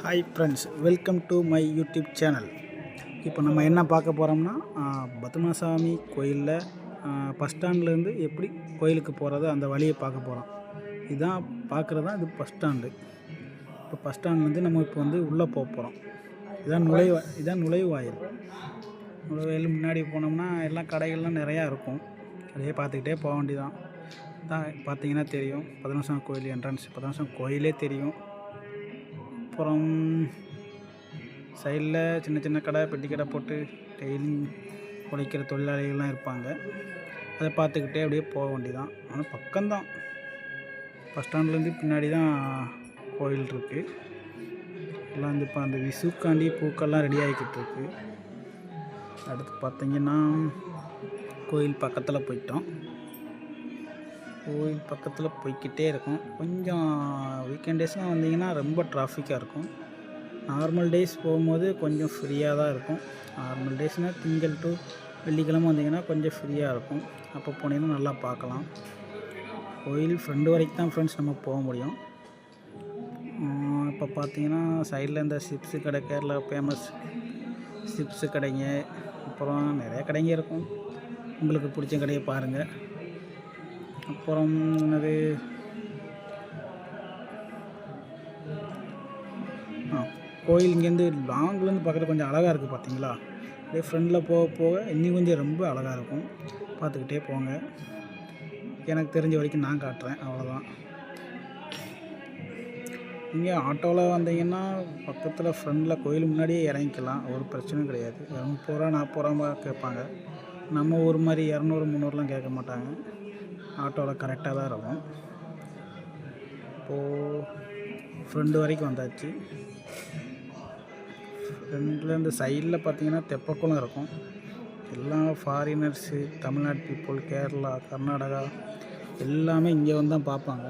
Hi friends, welcome to my YouTube channel. இப்போ நம்ம என்ன பார்க்க போகிறோம்னா, பத்மநாபசாமி கோயிலில் பஸ் ஸ்டாண்ட்லேருந்து எப்படி கோயிலுக்கு போகிறது அந்த வழியை பார்க்க போகிறோம். இதுதான் பார்க்குறது தான் இது பஸ் ஸ்டாண்டு. இப்போ பஸ் ஸ்டாண்ட்லேருந்து நம்ம இப்போ உள்ளே போக போகிறோம். இதான் நுழைவாயில். முன்னாடி போனோம்னா எல்லாம் கடைகள்லாம் நிறையா இருக்கும். அதையே பார்த்துக்கிட்டே போக வேண்டியதான். தான் பார்த்தீங்கன்னா தெரியும், பத்மநாபசாமி கோயில் என்ட்ரன்ஸ். பத்மநாபசாமி கோயிலே தெரியும். அப்புறம் சைடில் சின்ன சின்ன கடை, பெட்டி கடை போட்டு டெய்லி உழைக்கிற தொழிலாளிகள்லாம் இருப்பாங்க. அதை பார்த்துக்கிட்டே அப்படியே போக வேண்டியதான். ஆனால் பக்கம்தான், பஸ் ஸ்டாண்ட்லேருந்து பின்னாடி தான் கோயில் இருக்குது. எல்லாம் இப்போ அந்த விசுக்காண்டி பூக்கள்லாம் ரெடி ஆகிக்கிட்டு இருக்கு. அடுத்து பார்த்திங்கன்னா கோயில் பக்கத்தில் போயிட்டோம். கோயில் பக்கத்தில் போய்கிட்டே இருக்கும். கொஞ்சம் வீக்கெண்ட் டேஸ்லாம் வந்தீங்கன்னா ரொம்ப டிராஃபிக்காக இருக்கும். நார்மல் டேஸ் போகும்போது கொஞ்சம் ஃப்ரீயாக தான் இருக்கும். நார்மல் டேஸ்னால் திங்கள் டு வெள்ளிக்கிழமை வந்தீங்கன்னா கொஞ்சம் ஃப்ரீயாக இருக்கும். அப்போ போனீங்கன்னா நல்லா பார்க்கலாம். கோயில் ஃப்ரெண்டு வரைக்கும் தான் ஃப்ரெண்ட்ஸ் நம்ம போக முடியும். இப்போ பார்த்தீங்கன்னா சைடில் இந்த சிப்ஸு கடை, கேரளா ஃபேமஸ் சிப்ஸு கடைங்க, அப்புறம் நிறையா கடைங்க இருக்கும். உங்களுக்கு பிடிச்ச கடையை பாருங்கள். அப்புறம் அது கோயில் இங்கேருந்து லாங்லேருந்து பார்க்குறது கொஞ்சம் அழகாக இருக்குது. பார்த்தீங்களா, அப்படியே ஃப்ரெண்டில் போக போக இன்னும் கொஞ்சம் ரொம்ப அழகாக இருக்கும். பார்த்துக்கிட்டே போங்க. எனக்கு தெரிஞ்ச வரைக்கும் நான் காட்டுறேன், அவ்வளோதான். நீங்கள் ஆட்டோவில் வந்தீங்கன்னா பக்கத்தில் ஃப்ரெண்டில் கோயில் முன்னாடியே இறங்கிக்கலாம், ஒரு பிரச்சனையும் கிடையாது. 30 ரூபா 40 ரூபா கேட்பாங்க. நம்ம ஒரு மாதிரி 200 300லாம் கேட்க மாட்டாங்க. ஆட்டோவில் கரெக்டாக தான் இருக்கும். இப்போது ஃப்ரெண்டு வரைக்கும் வந்தாச்சு. ஃப்ரெண்டில் இந்த சைடில் பார்த்தீங்கன்னா தெப்பக்குளம் இருக்கும். எல்லாம் ஃபாரினர்ஸு, தமிழ்நாடு பீப்புள், கேரளா, கர்நாடகா எல்லாமே இங்கே வந்து தான் பார்ப்பாங்க.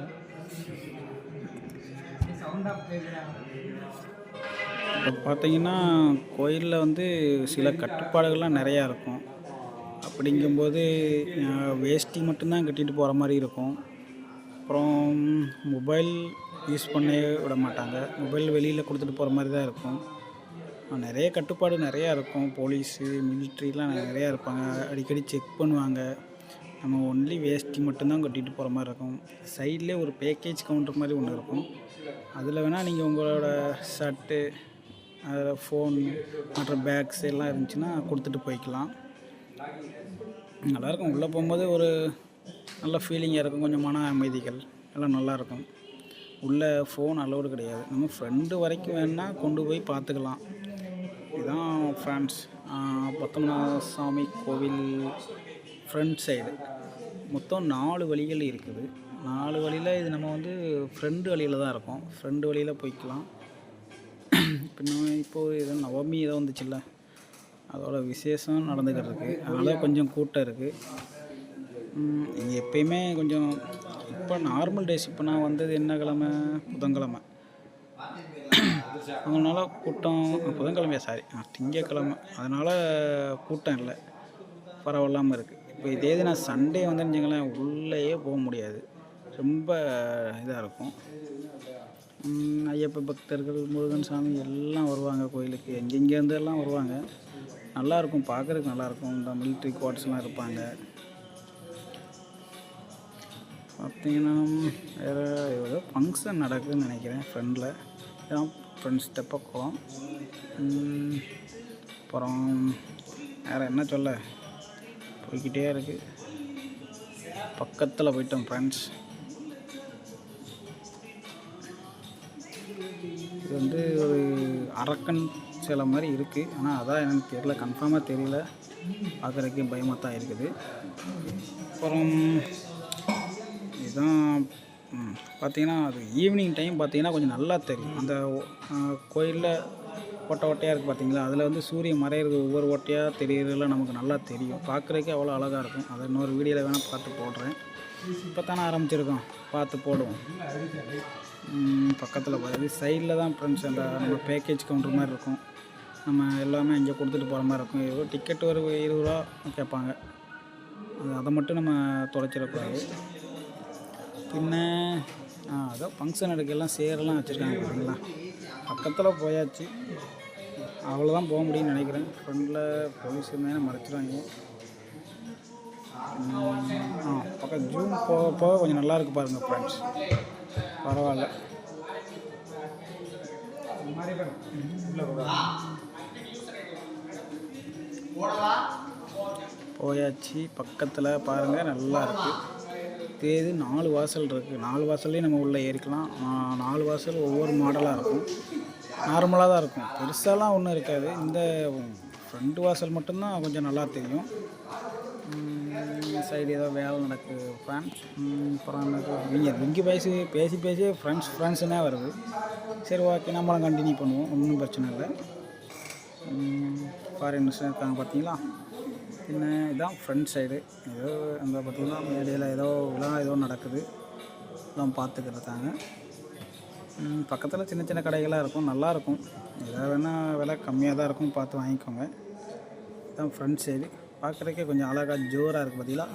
இப்போ பார்த்தீங்கன்னா கோயிலில் சில கட்டுப்பாடுகள்லாம் நிறையா இருக்கும். அப்படிங்கும்போது வேஷ்டி மட்டும்தான் கட்டிட்டு போகிற மாதிரி இருக்கும். அப்புறம் மொபைல் யூஸ் பண்ண விட மாட்டாங்க. மொபைல் வெளியில் கொடுத்துட்டு போகிற மாதிரி தான் இருக்கும். நிறைய கட்டுப்பாடு நிறையா இருக்கும். போலீஸு, மிலிட்ரிலாம் நிறையா இருப்பாங்க. அடிக்கடி செக் பண்ணுவாங்க. நம்ம ஒன்லி வேஷ்டி மட்டும்தான் கட்டிட்டு போகிற மாதிரி இருக்கும். சைட்லேயே ஒரு பேக்கேஜ் கவுண்டர் மாதிரி ஒன்று இருக்கும். அதில் வேணால் நீங்கள் உங்களோட ஷர்ட்டு, அதில் ஃபோன், மற்ற பேக்ஸ் எல்லாம் இருந்துச்சுன்னா கொடுத்துட்டு போய்க்கலாம். நல்லாயிருக்கும். உள்ளே போகும்போது ஒரு நல்ல ஃபீலிங்காக இருக்கும். கொஞ்சம் மன அமைதிகள் எல்லாம் நல்லாயிருக்கும். உள்ளே ஃபோன் அலோடு கிடையாது. நம்ம ஃப்ரெண்டு வரைக்கும் வேணால் கொண்டு போய் பார்த்துக்கலாம். இதுதான் ஃப்ரெண்ட்ஸ் பத்மநாபசாமி கோவில் ஃப்ரண்ட் சைடு. மொத்தம் 4 வழிகள் இருக்குது. 4 வழியில் இது நம்ம ஃப்ரெண்டு வழியில் தான் இருக்கோம். ஃப்ரெண்டு வழியில் போய்க்கலாம். இப்போது ஏதோ நவமி ஏதோ வந்துச்சுல்ல, அதோட விசேஷம் நடந்துக்கிட்டு இருக்குது. அதனால் கொஞ்சம் கூட்டம் இருக்குது. இங்கே எப்பயுமே கொஞ்சம், இப்போ நார்மல் டேஸ், இப்போ நான் வந்தது என்ன கிழமை, புதன்கிழமை. அதனால் கூட்டம், புதன்கிழமையா சாரி திங்கக்கிழமை, அதனால் கூட்டம் இல்லை, பரவாயில்லாமல் இருக்குது. இப்போ இதே இது நான் சண்டே வந்துருந்துங்களேன், உள்ளேயே போக முடியாது, ரொம்ப இதாக இருக்கும். ஐயப்ப பக்தர்கள், முருகன் சாமி எல்லாம் வருவாங்க கோயிலுக்கு. எங்கெங்கேருந்து எல்லாம் வருவாங்க. நல்லாயிருக்கும், பார்க்குறதுக்கு நல்லாயிருக்கும். இந்த மிலிட்ரி குவார்ட்ஸ்லாம் இருப்பாங்க. பார்த்தீங்கன்னா வேறு ஏதோ ஃபங்க்ஷன் நடக்குதுன்னு நினைக்கிறேன் ஃப்ரெண்டில். இதான் ஃப்ரெண்ட்ஸ் தெப்பக்குளம். அப்புறம் வேறு என்ன சொல்ல, போய்கிட்டே இருக்குது. பக்கத்தில் போயிட்டோம் ஃப்ரெண்ட்ஸ். இது ஒரு அரக்கன் சில மாதிரி இருக்குது. ஆனால் அதான் எனக்கு தெரியல, கன்ஃபார்மாக தெரியல. பார்க்குறதுக்கே பயமாக தான் இருக்குது. அப்புறம் இதுதான் பார்த்திங்கன்னா, அது ஈவினிங் டைம் பார்த்திங்கன்னா கொஞ்சம் நல்லா தெரியும். அந்த கோயிலில் ஓட்டையாக இருக்குது பார்த்தீங்களா, அதில் சூரியன் மறையிறது, ஒவ்வொரு ஓட்டையாக தெரிகிறதுலாம் நமக்கு நல்லா தெரியும். பார்க்குறதுக்கே அவ்வளோ அழகாக இருக்கும். அதை இன்னொரு வீடியோவில் வேணால் பார்த்து போடுறேன். இப்போ தானே ஆரம்பிச்சிருக்கோம், பார்த்து போடுவோம். பக்கத்தில் போகிறது சைடில் தான் ஃப்ரெண்ட்ஸ் அந்த நம்ம பேக்கேஜ் கவுண்டர் மாதிரி இருக்கும். நம்ம எல்லாமே இங்கே கொடுத்துட்டு போகிற மாதிரி இருக்கும். ஏதோ டிக்கெட் ஒரு 20 ரூபா கேட்பாங்க. அதை மட்டும் நம்ம தொலைச்சிடக்கூடாது. பின்ன அதோ ஃபங்க்ஷன் எடுக்கலாம் சேர்லாம் வச்சுருக்காங்க பார்த்தீங்களா. பக்கத்தில் போயாச்சு, அவ்வளோதான் போக முடியும்னு நினைக்கிறேன். ஃப்ரெண்டில் போலீஸ் இருந்தாங்கன்னா மறைச்சிடுவாங்க. பக்கம் ஜூம் போக போக கொஞ்சம் நல்லாயிருக்கு பாருங்கள் ஃப்ரெண்ட்ஸ், பரவாயில்ல. போயாச்சு, பக்கத்தில் பாருங்கள் நல்லா இருக்குது. தேதி 4 வாசல் இருக்குது. 4 வாசல்லையும் நம்ம உள்ளே ஏறிக்கலாம். 4 வாசல் ஒவ்வொரு மாடலாக இருக்கும். நார்மலாக தான் இருக்கும், பெருசாலாம் ஒன்றும் இருக்காது. இந்த ஃப்ரண்ட் வாசல் மட்டும்தான் கொஞ்சம் நல்லா தெரியும். சைடு ஏதோ வேலை நடக்குது ஃப்ரெண்ட்ஸ். அப்புறம் இவங்க விங்கி பேசி ஃப்ரெண்ட்ஸுன்னே வருது. சரி, ஓகே, நம்மளும் கண்டினியூ பண்ணுவோம், ஒன்றும் பிரச்சனை இல்லை. ஃபாரினர்ஸ் இருக்காங்க பார்த்தீங்களா. பின்ன இதுதான் ஃப்ரண்ட் சைடு. ஏதோ அந்த பார்த்திங்கன்னா மேடையில் ஏதோ விழா ஏதோ நடக்குது, எல்லாம் பார்த்துக்கிறதாங்க. பக்கத்தில் சின்ன சின்ன கடைகளாக இருக்கும், நல்லாயிருக்கும். எதாவது வேணால் விலை கம்மியாக தான் இருக்கும், பார்த்து வாங்கிக்கோங்க. இதுதான் ஃப்ரண்ட் சைடு. பார்க்குறதுக்கே கொஞ்சம் அழகாக ஜோராக இருக்குது பார்த்தீங்களா.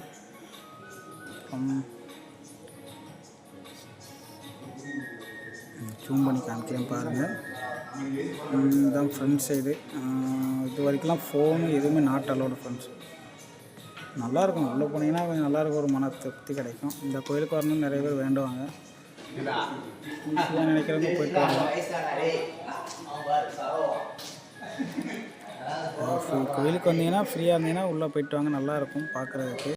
ஜூம் பண்ணி காமிக்கிறேன் பாருங்கள். இதுதான் ஃப்ரண்ட் சைடு. இது வரைக்கும்லாம் ஃபோனு எதுவுமே நாட் அலோடு ஃப்ரெண்ட்ஸ். நல்லாயிருக்கும், உள்ளே போனீங்கன்னா கொஞ்சம் நல்லாயிருக்கும், ஒரு மன திருப்தி கிடைக்கும். இந்த கோயிலுக்கு வரணும்னு நிறைய பேர் வேண்டுவாங்க. ஈஸியாக நினைக்கிறவங்க போயிட்டு வரலாம். கோயிலுக்கு வந்தீங்கன்னா ஃப்ரீயாக இருந்தீங்கன்னா உள்ளே போயிட்டு வாங்க, நல்லாயிருக்கும் பார்க்குறதுக்கு.